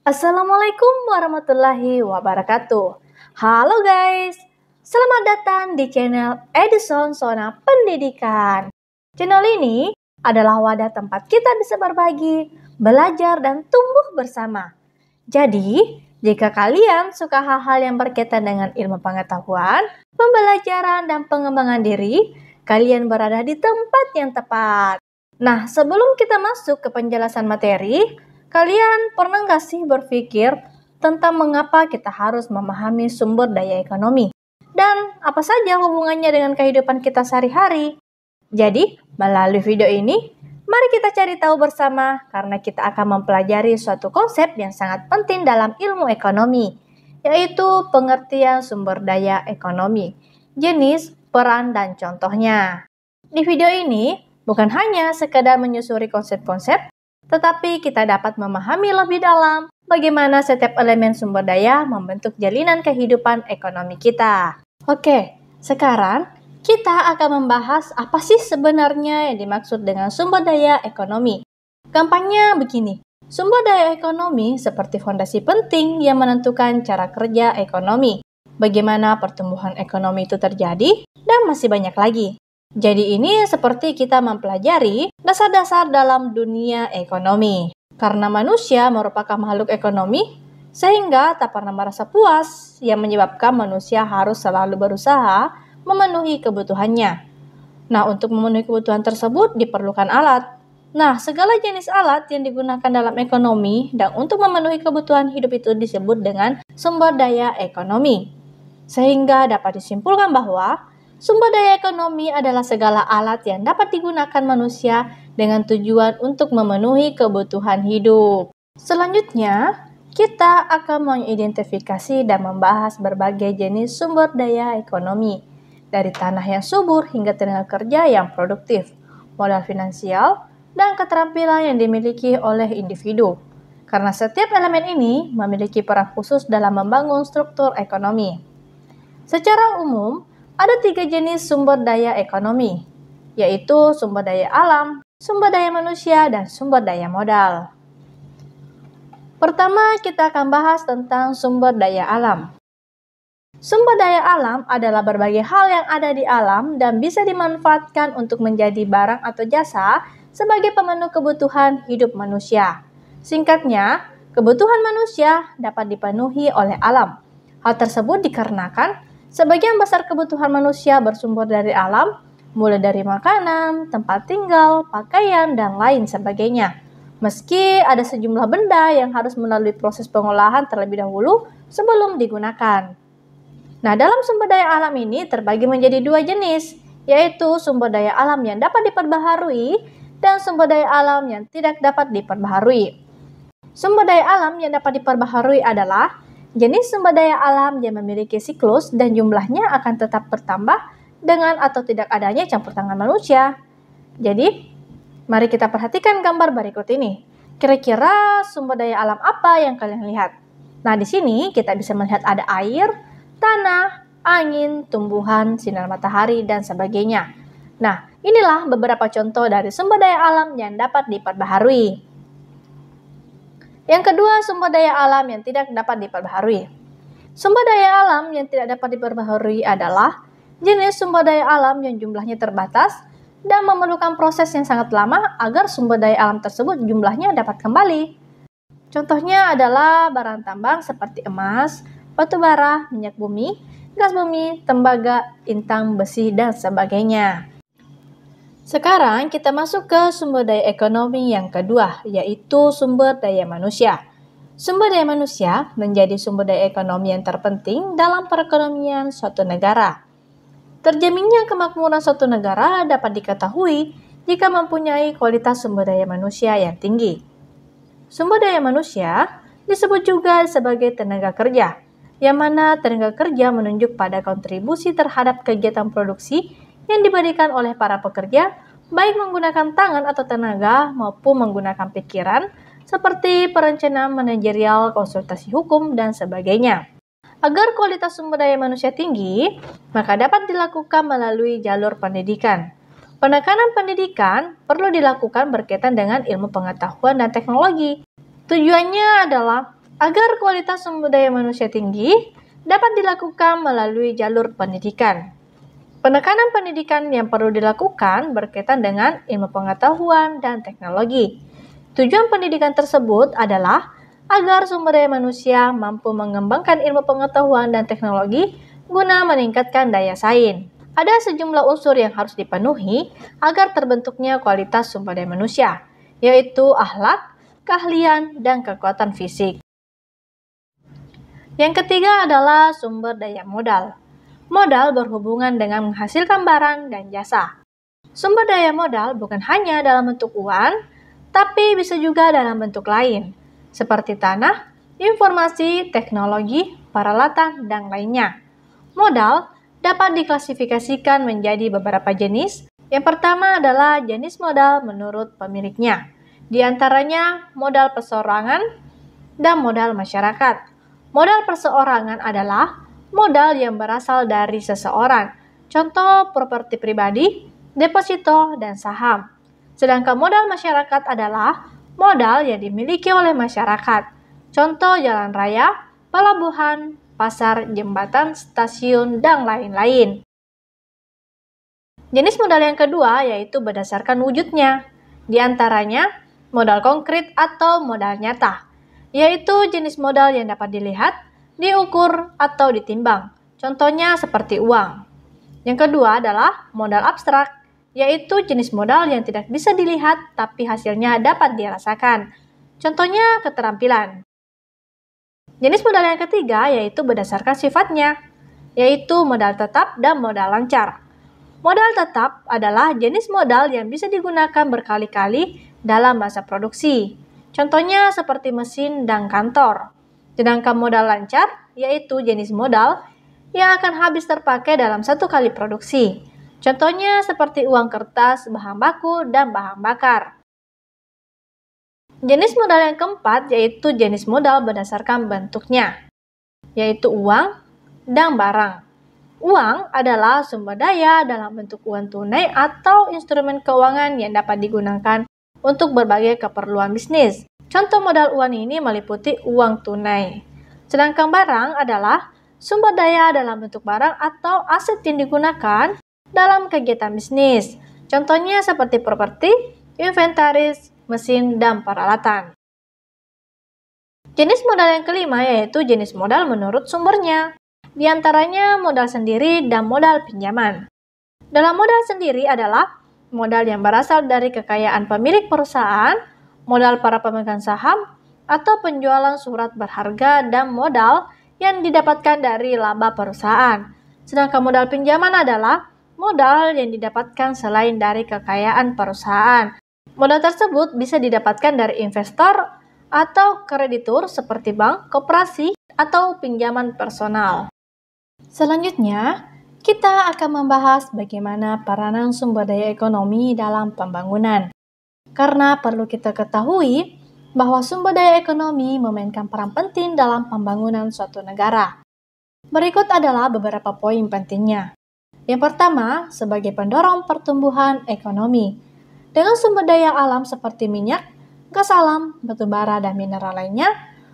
Assalamualaikum warahmatullahi wabarakatuh. Halo guys, selamat datang di channel Edison Sona Pendidikan. Channel ini adalah wadah tempat kita bisa berbagi, belajar, dan tumbuh bersama. Jadi, jika kalian suka hal-hal yang berkaitan dengan ilmu pengetahuan, pembelajaran, dan pengembangan diri, kalian berada di tempat yang tepat. Nah, sebelum kita masuk ke penjelasan materi, kalian pernah nggak sih berpikir tentang mengapa kita harus memahami sumber daya ekonomi? Dan apa saja hubungannya dengan kehidupan kita sehari-hari? Jadi, melalui video ini, mari kita cari tahu bersama karena kita akan mempelajari suatu konsep yang sangat penting dalam ilmu ekonomi, yaitu pengertian sumber daya ekonomi, jenis, peran, dan contohnya. Di video ini, bukan hanya sekedar menyusuri konsep-konsep, tetapi kita dapat memahami lebih dalam bagaimana setiap elemen sumber daya membentuk jalinan kehidupan ekonomi kita. Oke, sekarang kita akan membahas apa sih sebenarnya yang dimaksud dengan sumber daya ekonomi. Gampangnya begini, sumber daya ekonomi seperti fondasi penting yang menentukan cara kerja ekonomi, bagaimana pertumbuhan ekonomi itu terjadi, dan masih banyak lagi. Jadi ini seperti kita mempelajari dasar-dasar dalam dunia ekonomi. Karena manusia merupakan makhluk ekonomi, sehingga tak pernah merasa puas yang menyebabkan manusia harus selalu berusaha memenuhi kebutuhannya. Nah, untuk memenuhi kebutuhan tersebut diperlukan alat. Nah, segala jenis alat yang digunakan dalam ekonomi dan untuk memenuhi kebutuhan hidup itu disebut dengan sumber daya ekonomi. Sehingga dapat disimpulkan bahwa sumber daya ekonomi adalah segala alat yang dapat digunakan manusia dengan tujuan untuk memenuhi kebutuhan hidup. Selanjutnya, kita akan mengidentifikasi dan membahas berbagai jenis sumber daya ekonomi, dari tanah yang subur hingga tenaga kerja yang produktif, modal finansial, dan keterampilan yang dimiliki oleh individu. Karena setiap elemen ini memiliki peran khusus dalam membangun struktur ekonomi. Secara umum, ada 3 jenis sumber daya ekonomi, yaitu sumber daya alam, sumber daya manusia, dan sumber daya modal. Pertama, kita akan bahas tentang sumber daya alam. Sumber daya alam adalah berbagai hal yang ada di alam dan bisa dimanfaatkan untuk menjadi barang atau jasa sebagai pemenuh kebutuhan hidup manusia. Singkatnya, kebutuhan manusia dapat dipenuhi oleh alam. Hal tersebut dikarenakan sebagian besar kebutuhan manusia bersumber dari alam, mulai dari makanan, tempat tinggal, pakaian, dan lain sebagainya. Meski ada sejumlah benda yang harus melalui proses pengolahan terlebih dahulu sebelum digunakan. Nah, dalam sumber daya alam ini terbagi menjadi 2 jenis, yaitu sumber daya alam yang dapat diperbaharui dan sumber daya alam yang tidak dapat diperbaharui. Sumber daya alam yang dapat diperbaharui adalah jenis sumber daya alam yang memiliki siklus dan jumlahnya akan tetap bertambah dengan atau tidak adanya campur tangan manusia. Jadi, mari kita perhatikan gambar berikut ini. Kira-kira sumber daya alam apa yang kalian lihat? Nah, di sini kita bisa melihat ada air, tanah, angin, tumbuhan, sinar matahari, dan sebagainya. Nah, inilah beberapa contoh dari sumber daya alam yang dapat diperbaharui. Yang kedua, sumber daya alam yang tidak dapat diperbaharui. Sumber daya alam yang tidak dapat diperbaharui adalah jenis sumber daya alam yang jumlahnya terbatas dan memerlukan proses yang sangat lama agar sumber daya alam tersebut jumlahnya dapat kembali. Contohnya adalah barang tambang seperti emas, batu bara, minyak bumi, gas bumi, tembaga, intan, besi, dan sebagainya. Sekarang kita masuk ke sumber daya ekonomi yang kedua, yaitu sumber daya manusia. Sumber daya manusia menjadi sumber daya ekonomi yang terpenting dalam perekonomian suatu negara. Terjaminnya kemakmuran suatu negara dapat diketahui jika mempunyai kualitas sumber daya manusia yang tinggi. Sumber daya manusia disebut juga sebagai tenaga kerja, yang mana tenaga kerja menunjuk pada kontribusi terhadap kegiatan produksi yang diberikan oleh para pekerja, baik menggunakan tangan atau tenaga maupun menggunakan pikiran, seperti perencanaan manajerial, konsultasi hukum, dan sebagainya. Agar kualitas sumber daya manusia tinggi, maka dapat dilakukan melalui jalur pendidikan. Penekanan pendidikan perlu dilakukan berkaitan dengan ilmu pengetahuan dan teknologi. Tujuannya adalah Agar kualitas sumber daya manusia tinggi, dapat dilakukan melalui jalur pendidikan. Penekanan pendidikan yang perlu dilakukan berkaitan dengan ilmu pengetahuan dan teknologi. Tujuan pendidikan tersebut adalah agar sumber daya manusia mampu mengembangkan ilmu pengetahuan dan teknologi guna meningkatkan daya saing. Ada sejumlah unsur yang harus dipenuhi agar terbentuknya kualitas sumber daya manusia, yaitu akhlak, keahlian, dan kekuatan fisik. Yang ketiga adalah sumber daya modal. Modal berhubungan dengan menghasilkan barang dan jasa. Sumber daya modal bukan hanya dalam bentuk uang, tapi bisa juga dalam bentuk lain, seperti tanah, informasi, teknologi, peralatan, dan lainnya. Modal dapat diklasifikasikan menjadi beberapa jenis. Yang pertama adalah jenis modal menurut pemiliknya. Di antaranya modal perseorangan dan modal masyarakat. Modal perseorangan adalah modal yang berasal dari seseorang, contoh properti pribadi, deposito, dan saham. Sedangkan modal masyarakat adalah modal yang dimiliki oleh masyarakat, contoh jalan raya, pelabuhan, pasar, jembatan, stasiun, dan lain-lain. Jenis modal yang kedua yaitu berdasarkan wujudnya, di antaranya modal konkret atau modal nyata, yaitu jenis modal yang dapat dilihat, diukur, atau ditimbang. Contohnya seperti uang. Yang kedua adalah modal abstrak, yaitu jenis modal yang tidak bisa dilihat tapi hasilnya dapat dirasakan. Contohnya keterampilan. Jenis modal yang ketiga yaitu berdasarkan sifatnya, yaitu modal tetap dan modal lancar. Modal tetap adalah jenis modal yang bisa digunakan berkali-kali dalam masa produksi. Contohnya seperti mesin dan kantor. Sedangkan modal lancar yaitu jenis modal yang akan habis terpakai dalam satu kali produksi. Contohnya seperti uang kertas, bahan baku, dan bahan bakar. Jenis modal yang keempat yaitu jenis modal berdasarkan bentuknya, yaitu uang dan barang. Uang adalah sumber daya dalam bentuk uang tunai atau instrumen keuangan yang dapat digunakan untuk berbagai keperluan bisnis. Contoh modal uang ini meliputi uang tunai. Sedangkan barang adalah sumber daya dalam bentuk barang atau aset yang digunakan dalam kegiatan bisnis. Contohnya seperti properti, inventaris, mesin, dan peralatan. Jenis modal yang kelima yaitu jenis modal menurut sumbernya. Di antaranya modal sendiri dan modal pinjaman. Dalam modal sendiri adalah modal yang berasal dari kekayaan pemilik perusahaan, modal para pemegang saham, atau penjualan surat berharga, dan modal yang didapatkan dari laba perusahaan. Sedangkan modal pinjaman adalah modal yang didapatkan selain dari kekayaan perusahaan. Modal tersebut bisa didapatkan dari investor atau kreditur seperti bank, koperasi, atau pinjaman personal. Selanjutnya, kita akan membahas bagaimana peranan sumber daya ekonomi dalam pembangunan. Karena perlu kita ketahui bahwa sumber daya ekonomi memainkan peran penting dalam pembangunan suatu negara. Berikut adalah beberapa poin pentingnya. Yang pertama, sebagai pendorong pertumbuhan ekonomi. Dengan sumber daya alam seperti minyak, gas alam, batu bara, dan mineral lainnya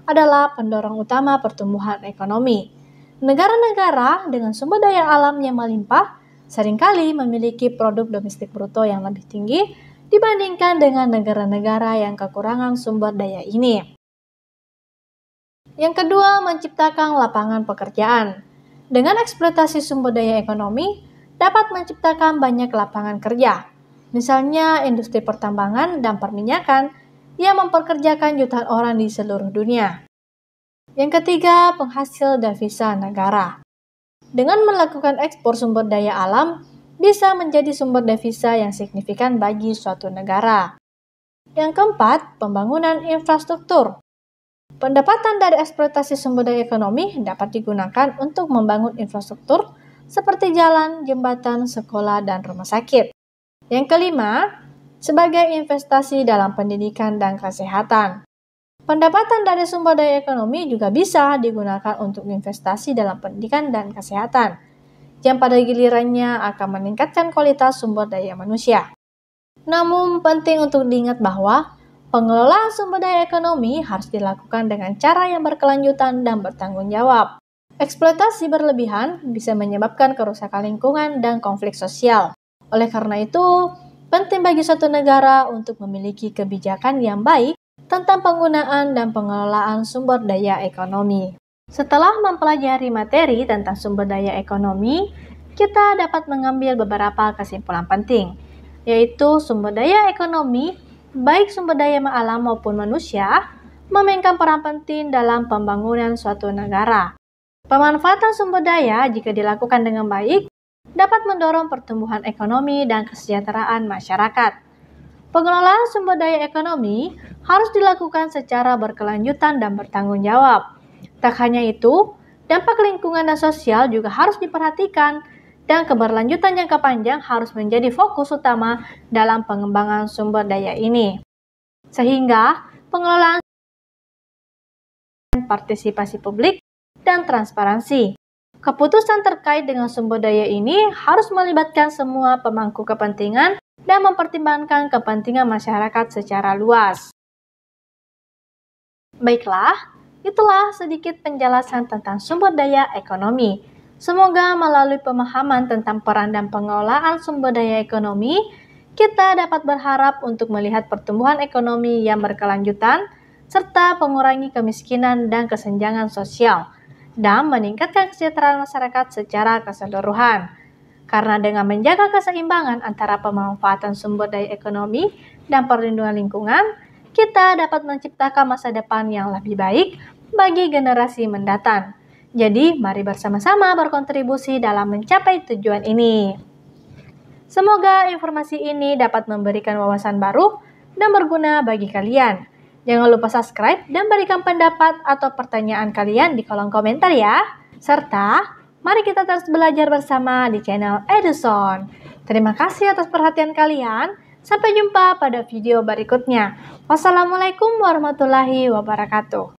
adalah pendorong utama pertumbuhan ekonomi. Negara-negara dengan sumber daya alam yang melimpah seringkali memiliki produk domestik bruto yang lebih tinggi dibandingkan dengan negara-negara yang kekurangan sumber daya ini. Yang kedua, menciptakan lapangan pekerjaan. Dengan eksploitasi sumber daya ekonomi, dapat menciptakan banyak lapangan kerja. Misalnya industri pertambangan dan perminyakan yang mempekerjakan jutaan orang di seluruh dunia. Yang ketiga, penghasil devisa negara. Dengan melakukan ekspor sumber daya alam, bisa menjadi sumber devisa yang signifikan bagi suatu negara. Yang keempat, pembangunan infrastruktur. Pendapatan dari eksploitasi sumber daya ekonomi dapat digunakan untuk membangun infrastruktur seperti jalan, jembatan, sekolah, dan rumah sakit. Yang kelima, sebagai investasi dalam pendidikan dan kesehatan. Pendapatan dari sumber daya ekonomi juga bisa digunakan untuk investasi dalam pendidikan dan kesehatan, yang pada gilirannya akan meningkatkan kualitas sumber daya manusia. Namun penting untuk diingat bahwa Pengelolaan sumber daya ekonomi harus dilakukan dengan cara yang berkelanjutan dan bertanggung jawab. Eksploitasi berlebihan bisa menyebabkan kerusakan lingkungan dan konflik sosial. Oleh karena itu, penting bagi suatu negara untuk memiliki kebijakan yang baik tentang penggunaan dan pengelolaan sumber daya ekonomi. Setelah mempelajari materi tentang sumber daya ekonomi, kita dapat mengambil beberapa kesimpulan penting, yaitu sumber daya ekonomi, baik sumber daya alam maupun manusia, memainkan peran penting dalam pembangunan suatu negara. Pemanfaatan sumber daya jika dilakukan dengan baik dapat mendorong pertumbuhan ekonomi dan kesejahteraan masyarakat. Pengelolaan sumber daya ekonomi harus dilakukan secara berkelanjutan dan bertanggung jawab. Tak hanya itu, dampak lingkungan dan sosial juga harus diperhatikan, dan keberlanjutan jangka panjang harus menjadi fokus utama dalam pengembangan sumber daya ini. Sehingga pengelolaan partisipasi publik dan transparansi. Keputusan terkait dengan sumber daya ini harus melibatkan semua pemangku kepentingan dan mempertimbangkan kepentingan masyarakat secara luas. Baiklah, itulah sedikit penjelasan tentang sumber daya ekonomi. Semoga melalui pemahaman tentang peran dan pengelolaan sumber daya ekonomi, kita dapat berharap untuk melihat pertumbuhan ekonomi yang berkelanjutan, serta mengurangi kemiskinan dan kesenjangan sosial, dan meningkatkan kesejahteraan masyarakat secara keseluruhan. Karena dengan menjaga keseimbangan antara pemanfaatan sumber daya ekonomi dan perlindungan lingkungan, kita dapat menciptakan masa depan yang lebih baik bagi generasi mendatang. Jadi, mari bersama-sama berkontribusi dalam mencapai tujuan ini. Semoga informasi ini dapat memberikan wawasan baru dan berguna bagi kalian. Jangan lupa subscribe dan berikan pendapat atau pertanyaan kalian di kolom komentar ya. Serta, mari kita terus belajar bersama di channel Edison. Terima kasih atas perhatian kalian. Sampai jumpa pada video berikutnya. Wassalamualaikum warahmatullahi wabarakatuh.